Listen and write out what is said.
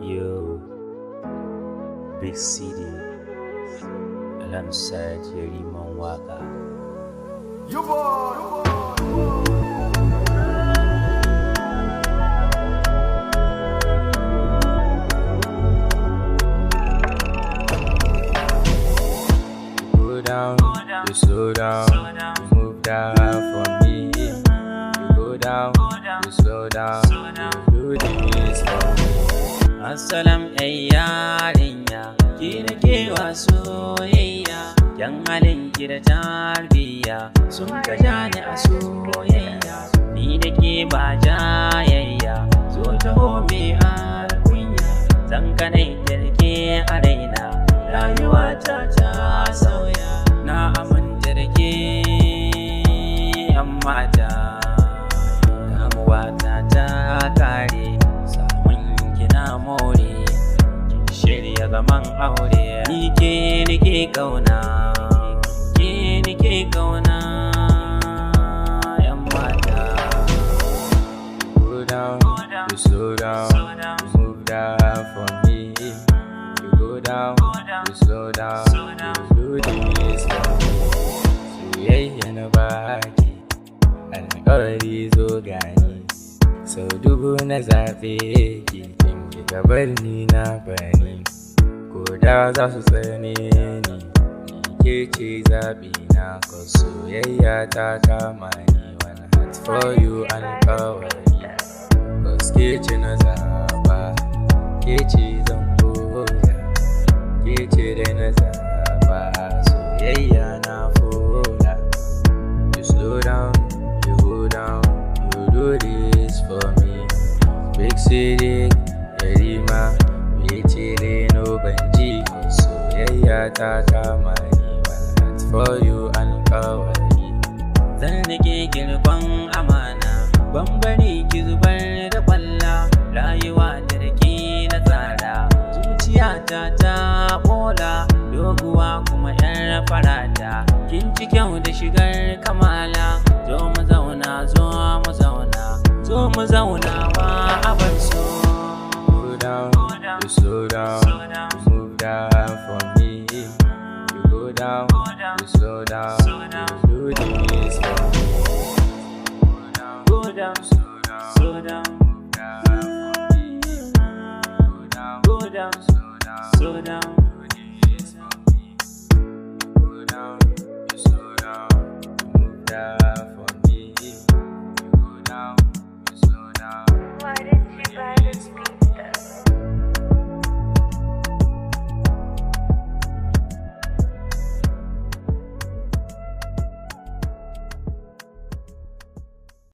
Yo, big city alongside Yarinya waka. You boy. Go down, you slow down, you move down for me. You go down, you slow down, you do this for me. Assalam yarinya, ki da ke wa soyayya, yan halin ki da tarbiya sun ka ja ni a soyayya. Ni da ke ba jayayya, zo taho me alkunya, zan kanai da ke a raina, rayuwa ta sauya. Na aminta da ke yan mata, damuwa ta kare, samun gina more, kin shirya zaman aure. Ni ke nike kauna, ke nike kauna yan mata. Go down, you slow down, you move down for me. You go down, you slow down, you do this for me. Soyayya na baki, alƙawari zo gani, sau dubu na zaɓe ki, in kika bar ni na bani, ko da za su tsane ni ke ce zaɓi na, ko soyayya ta kama ni, one heart for you alƙawari, cause ke ce na zaɓa, ke ce zan koya, ke ce dai na zaɓa, soyayya na fola. You slow down, you go down, you do this for me. Big city, Yarinya, we chillin' no banji, cause soyayya ta kama ni, one heart for you alƙawari. Zan rike girkon amana, ban bari ki zubar da kwalla, rayuwa da rike na tsara, zuciyata ta bola, doguwa kuma yar farata, kin ci kyau da shigar kamala. Zo mu zauna, zo mu zauna, zo mu zauna wa abar so. Go down, you slow down, you move down for me. You go down, you slow down, you do this for me. Go down, slow down, move down for me. Go down, slow down.